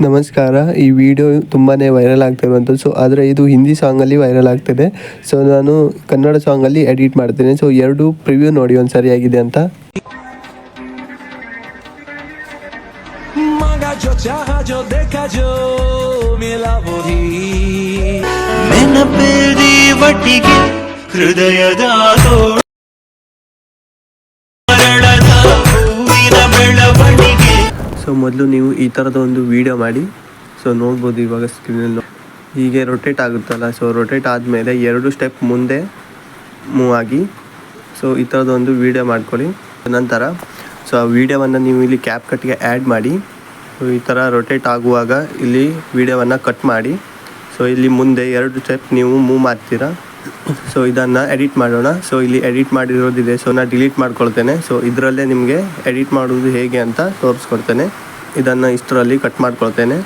ನಮಸ್ಕಾರ. ಈ ವಿಡಿಯೋ ತುಂಬಾ ವೈರಲ್ ಆಗ್ತಿರುವಂಥದ್ದು. ಸೊ ಆದರೆ ಇದು ಹಿಂದಿ ಸಾಂಗಲ್ಲಿ ವೈರಲ್ ಆಗ್ತಿದೆ. ಸೊ ನಾನು ಕನ್ನಡ ಸಾಂಗಲ್ಲಿ ಎಡಿಟ್ ಮಾಡ್ತೇನೆ. ಸೊ ಎರಡು ಪ್ರಿವ್ಯೂ ನೋಡಿ ಒಂದು ಸರಿಯಾಗಿದೆ ಅಂತ. ಸೊ ಮೊದಲು ನೀವು ಈ ಥರದ ಒಂದು ವಿಡಿಯೋ ಮಾಡಿ. ಸೊ ನೋಡ್ಬೋದು ಇವಾಗ ಸ್ಕ್ರೀನಲ್ಲಿ ಹೀಗೆ ರೊಟೇಟ್ ಆಗುತ್ತಲ್ಲ. ಸೊ ರೊಟೇಟ್ ಆದಮೇಲೆ 2 ಸ್ಟೆಪ್ ಮುಂದೆ ಮೂವ್ ಆಗಿ ಸೊ ಈ ಥರದೊಂದು ವಿಡಿಯೋ ಮಾಡ್ಕೊಳ್ಳಿ. ನಂತರ ಸೊ ಆ ವಿಡಿಯೋವನ್ನು ನೀವು ಇಲ್ಲಿ ಕ್ಯಾಪ್ ಕಟ್ಗೆ ಆ್ಯಡ್ ಮಾಡಿ. ಸೊ ಈ ಥರ ರೊಟೇಟ್ ಆಗುವಾಗ ಇಲ್ಲಿ ವಿಡಿಯೋವನ್ನು ಕಟ್ ಮಾಡಿ. ಸೊ ಇಲ್ಲಿ ಮುಂದೆ 2 ಸ್ಟೆಪ್ ನೀವು ಮೂವ್ ಮಾಡ್ತೀರಾ. ಸೊ ಇದನ್ನು ಎಡಿಟ್ ಮಾಡೋಣ. ಸೊ ಇಲ್ಲಿ ಎಡಿಟ್ ಮಾಡಿರೋದಿದೆ. ಸೊ ನಾನು ಡಿಲೀಟ್ ಮಾಡ್ಕೊಳ್ತೇನೆ. ಸೊ ಇದರಲ್ಲೇ ನಿಮಗೆ ಎಡಿಟ್ ಮಾಡೋದು ಹೇಗೆ ಅಂತ ತೋರಿಸ್ಕೊಡ್ತೇನೆ. ಇದನ್ನು ಇಷ್ಟರಲ್ಲಿ ಕಟ್ ಮಾಡ್ಕೊಳ್ತೇನೆ.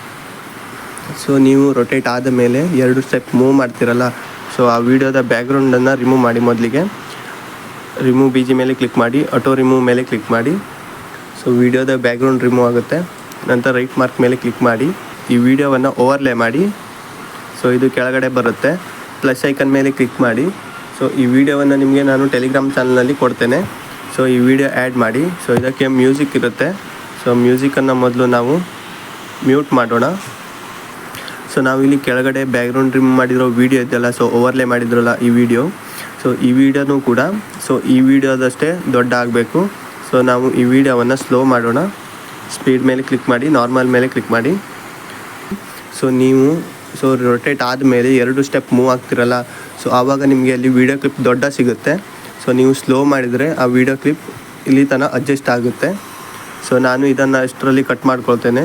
ಸೊ ನೀವು ರೊಟೇಟ್ ಆದ ಮೇಲೆ 2 ಸ್ಟೆಪ್ ಮೂವ್ ಮಾಡ್ತೀರಲ್ಲ. ಸೊ ಆ ವಿಡಿಯೋದ ಬ್ಯಾಕ್ಗ್ರೌಂಡನ್ನು ರಿಮೂವ್ ಮಾಡಿ. ಮೊದಲಿಗೆ ರಿಮೂವ್ BG ಮೇಲೆ ಕ್ಲಿಕ್ ಮಾಡಿ, ಆಟೋ ರಿಮೂವ್ ಮೇಲೆ ಕ್ಲಿಕ್ ಮಾಡಿ. ಸೊ ವಿಡಿಯೋದ ಬ್ಯಾಕ್ಗ್ರೌಂಡ್ ರಿಮೂವ್ ಆಗುತ್ತೆ. ನಂತರ ರೈಟ್ ಮಾರ್ಕ್ ಮೇಲೆ ಕ್ಲಿಕ್ ಮಾಡಿ ಈ ವಿಡಿಯೋವನ್ನು ಓವರ್ಲೇ ಮಾಡಿ. ಸೊ ಇದು ಕೆಳಗಡೆ ಬರುತ್ತೆ. ಪ್ಲಸ್ ಐಕನ್ ಮೇಲೆ ಕ್ಲಿಕ್ ಮಾಡಿ. ಸೊ ಈ ವಿಡಿಯೋವನ್ನು ನಿಮಗೆ ನಾನು ಟೆಲಿಗ್ರಾಮ್ ಚಾನಲ್ನಲ್ಲಿ ಕೊಡ್ತೇನೆ. ಸೊ ಈ ವಿಡಿಯೋ ಆ್ಯಡ್ ಮಾಡಿ. ಸೊ ಇದಕ್ಕೆ ಮ್ಯೂಸಿಕ್ ಇರುತ್ತೆ. ಸೊ ಮ್ಯೂಸಿಕನ್ನು ಮೊದಲು ನಾವು ಮ್ಯೂಟ್ ಮಾಡೋಣ. ಸೊ ನಾವಿಲ್ಲಿ ಕೆಳಗಡೆ ಬ್ಯಾಕ್ಗ್ರೌಂಡ್ ರಿಮೂವ್ ಮಾಡಿರೋ ವಿಡಿಯೋ ಇದೆಯಲ್ಲ, ಸೊ ಓವರ್ಲೇ ಮಾಡಿದ್ರಲ್ಲ ಈ ವಿಡಿಯೋ. ಸೊ ಈ ವಿಡಿಯೋನೂ ಕೂಡ ಸೊ ಈ ವಿಡಿಯೋದಷ್ಟೇ ದೊಡ್ಡ ಆಗಬೇಕು. ಸೊ ನಾವು ಈ ವಿಡಿಯೋವನ್ನು ಸ್ಲೋ ಮಾಡೋಣ. ಸ್ಪೀಡ್ ಮೇಲೆ ಕ್ಲಿಕ್ ಮಾಡಿ, ನಾರ್ಮಲ್ ಮೇಲೆ ಕ್ಲಿಕ್ ಮಾಡಿ. ಸೊ ನೀವು ಸೊ ರೊಟೇಟ್ ಆದಮೇಲೆ 2 ಸ್ಟೆಪ್ ಮೂವ್ ಆಗ್ತಿರಲ್ಲ. ಸೊ ಆವಾಗ ನಿಮಗೆ ಅಲ್ಲಿ ವೀಡಿಯೋ ಕ್ಲಿಪ್ ದೊಡ್ಡ ಸಿಗುತ್ತೆ. ಸೊ ನೀವು ಸ್ಲೋ ಮಾಡಿದರೆ ಆ ವಿಡಿಯೋ ಕ್ಲಿಪ್ ಇಲ್ಲಿ ತನಕ ಅಡ್ಜಸ್ಟ್ ಆಗುತ್ತೆ. ಸೊ ನಾನು ಇದನ್ನು ಅಷ್ಟರಲ್ಲಿ ಕಟ್ ಮಾಡ್ಕೊಳ್ತೇನೆ.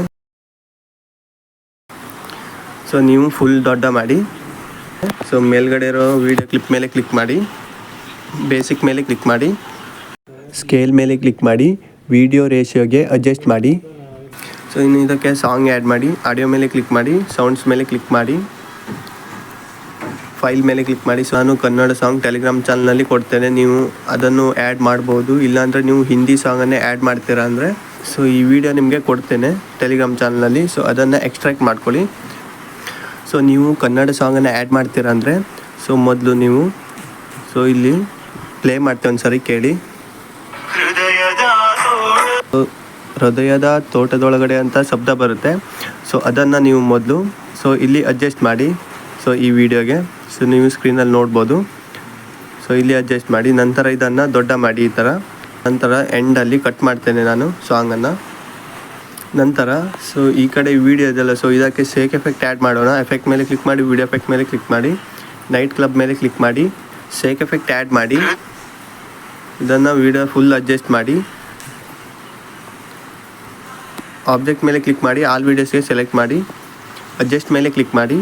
ಸೊ ನೀವು ಫುಲ್ ದೊಡ್ಡ ಮಾಡಿ. ಸೊ ಮೇಲ್ಗಡೆ ಇರೋ ವಿಡಿಯೋ ಕ್ಲಿಪ್ ಮೇಲೆ ಕ್ಲಿಕ್ ಮಾಡಿ, ಬೇಸಿಕ್ ಮೇಲೆ ಕ್ಲಿಕ್ ಮಾಡಿ, ಸ್ಕೇಲ್ ಮೇಲೆ ಕ್ಲಿಕ್ ಮಾಡಿ, ವಿಡಿಯೋ ರೇಷಿಯೋಗೆ ಅಡ್ಜಸ್ಟ್ ಮಾಡಿ. ಸೊ ಇನ್ನು ಇದಕ್ಕೆ ಸಾಂಗ್ ಆ್ಯಡ್ ಮಾಡಿ. ಆಡಿಯೋ ಮೇಲೆ ಕ್ಲಿಕ್ ಮಾಡಿ, ಸೌಂಡ್ಸ್ ಮೇಲೆ ಕ್ಲಿಕ್ ಮಾಡಿ, ಫೈಲ್ ಮೇಲೆ ಕ್ಲಿಕ್ ಮಾಡಿ. ಸೊ ನಾನು ಕನ್ನಡ ಸಾಂಗ್ ಟೆಲಿಗ್ರಾಮ್ ಚಾನಲ್ನಲ್ಲಿ ಕೊಡ್ತೇನೆ. ನೀವು ಅದನ್ನು ಆ್ಯಡ್ ಮಾಡ್ಬೋದು. ಇಲ್ಲಾಂದರೆ ನೀವು ಹಿಂದಿ ಸಾಂಗನ್ನೇ ಆ್ಯಡ್ ಮಾಡ್ತೀರಾ ಅಂದರೆ ಸೊ ಈ ವಿಡಿಯೋ ನಿಮಗೆ ಕೊಡ್ತೇನೆ ಟೆಲಿಗ್ರಾಮ್ ಚಾನಲ್ನಲ್ಲಿ. ಸೊ ಅದನ್ನು ಎಕ್ಸ್ಟ್ರಾಕ್ಟ್ ಮಾಡ್ಕೊಳ್ಳಿ. ಸೊ ನೀವು ಕನ್ನಡ ಸಾಂಗನ್ನು ಆ್ಯಡ್ ಮಾಡ್ತೀರಾ ಅಂದರೆ ಸೊ ಮೊದಲು ನೀವು ಸೊ ಇಲ್ಲಿ ಪ್ಲೇ ಮಾಡ್ತೇವೆ ಒಂದು ಸರಿ ಕೇಳಿ. ಹೃದಯದ ತೋಟದೊಳಗಡೆ ಅಂತ ಶಬ್ದ ಬರುತ್ತೆ. ಸೊ ಅದನ್ನು ನೀವು ಮೊದಲು ಸೊ ಇಲ್ಲಿ ಅಡ್ಜಸ್ಟ್ ಮಾಡಿ. ಸೊ ಈ ವಿಡಿಯೋಗೆ ಸೊ ನೀವು ಸ್ಕ್ರೀನಲ್ಲಿ ನೋಡ್ಬೋದು. ಸೊ ಇಲ್ಲಿ ಅಡ್ಜಸ್ಟ್ ಮಾಡಿ. ನಂತರ ಇದನ್ನು ದೊಡ್ಡ ಮಾಡಿ ಈ ಥರ. ನಂತರ ಎಂಡಲ್ಲಿ ಕಟ್ ಮಾಡ್ತೇನೆ ನಾನು ಸಾಂಗನ್ನು. ನಂತರ ಸೊ ಈ ಕಡೆ ವಿಡಿಯೋ ಇದೆಲ್ಲ. ಸೊ ಇದಕ್ಕೆ ಶೇಕ್ ಎಫೆಕ್ಟ್ ಆ್ಯಡ್ ಮಾಡೋಣ. ಎಫೆಕ್ಟ್ ಮೇಲೆ ಕ್ಲಿಕ್ ಮಾಡಿ, ವಿಡಿಯೋ ಎಫೆಕ್ಟ್ ಮೇಲೆ ಕ್ಲಿಕ್ ಮಾಡಿ, ನೈಟ್ ಕ್ಲಬ್ ಮೇಲೆ ಕ್ಲಿಕ್ ಮಾಡಿ, ಶೇಕ್ ಎಫೆಕ್ಟ್ ಆ್ಯಡ್ ಮಾಡಿ. ಇದನ್ನು ವಿಡಿಯೋ ಫುಲ್ ಅಡ್ಜಸ್ಟ್ ಮಾಡಿ. ಆಬ್ಜೆಕ್ಟ್ ಮೇಲೆ ಕ್ಲಿಕ್ ಮಾಡಿ, ಆಲ್ ವೀಡಿಯೋಸ್ಗೆ ಸೆಲೆಕ್ಟ್ ಮಾಡಿ, ಅಡ್ಜಸ್ಟ್ ಮೇಲೆ ಕ್ಲಿಕ್ ಮಾಡಿ,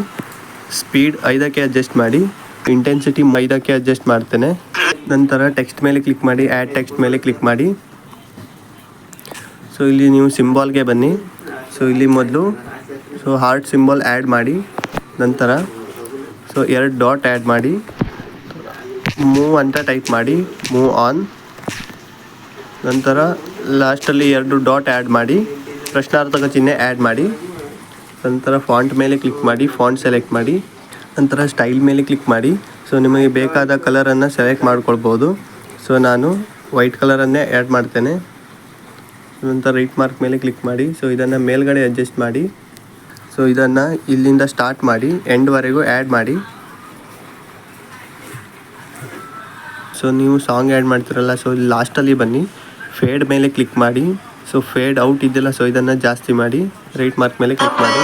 ಸ್ಪೀಡ್ 5ಕ್ಕೆ ಅಡ್ಜಸ್ಟ್ ಮಾಡಿ, ಇಂಟೆನ್ಸಿಟಿ 5ಕ್ಕೆ ಅಡ್ಜಸ್ಟ್ ಮಾಡ್ತೇನೆ. ನಂತರ ಟೆಕ್ಸ್ಟ್ ಮೇಲೆ ಕ್ಲಿಕ್ ಮಾಡಿ, ಆ್ಯಡ್ ಟೆಕ್ಸ್ಟ್ ಮೇಲೆ ಕ್ಲಿಕ್ ಮಾಡಿ. ಸೊ ಇಲ್ಲಿ ನೀವು ಸಿಂಬಾಲ್ಗೆ ಬನ್ನಿ. ಸೊ ಇಲ್ಲಿ ಮೊದಲು ಸೊ ಹಾರ್ಟ್ ಸಿಂಬಾಲ್ ಆ್ಯಡ್ ಮಾಡಿ. ನಂತರ ಸೊ 2 ಡಾಟ್ ಆ್ಯಡ್ ಮಾಡಿ, ಮೂವ್ ಅಂತ ಟೈಪ್ ಮಾಡಿ, ಮೂವ್ ಆನ್. ನಂತರ ಲಾಸ್ಟಲ್ಲಿ 2 ಡಾಟ್ ಆ್ಯಡ್ ಮಾಡಿ, ಪ್ರಶ್ನಾರ್ಥಕ ಚಿಹ್ನೆ ಆ್ಯಡ್ ಮಾಡಿ. ನಂತರ ಫಾಂಟ್ ಮೇಲೆ ಕ್ಲಿಕ್ ಮಾಡಿ, ಫಾಂಟ್ ಸೆಲೆಕ್ಟ್ ಮಾಡಿ. ನಂತರ ಸ್ಟೈಲ್ ಮೇಲೆ ಕ್ಲಿಕ್ ಮಾಡಿ. ಸೊ ನಿಮಗೆ ಬೇಕಾದ ಕಲರನ್ನು ಸೆಲೆಕ್ಟ್ ಮಾಡ್ಕೊಳ್ಬೋದು. ಸೊ ನಾನು ವೈಟ್ ಕಲರನ್ನೇ ಆ್ಯಡ್ ಮಾಡ್ತೇನೆ. ನಂತರ ರೈಟ್ ಮಾರ್ಕ್ ಮೇಲೆ ಕ್ಲಿಕ್ ಮಾಡಿ. ಸೊ ಇದನ್ನು ಮೇಲ್ಗಡೆ ಅಡ್ಜಸ್ಟ್ ಮಾಡಿ. ಸೊ ಇದನ್ನು ಇಲ್ಲಿಂದ ಸ್ಟಾರ್ಟ್ ಮಾಡಿ ಎಂಡ್ವರೆಗೂ ಆ್ಯಡ್ ಮಾಡಿ. ಸೊ ನೀವು ಸಾಂಗ್ ಆ್ಯಡ್ ಮಾಡ್ತೀರಲ್ಲ. ಸೊ ಇಲ್ಲಿ ಲಾಸ್ಟಲ್ಲಿ ಬನ್ನಿ, ಫೇಡ್ ಮೇಲೆ ಕ್ಲಿಕ್ ಮಾಡಿ. ಸೊ ಫೇಡ್ ಔಟ್ ಇದೆಯಲ್ಲ, ಸೊ ಇದನ್ನು ಜಾಸ್ತಿ ಮಾಡಿ, ರೈಟ್ ಮಾರ್ಕ್ ಮೇಲೆ ಕ್ಲಿಕ್ ಮಾಡಿ.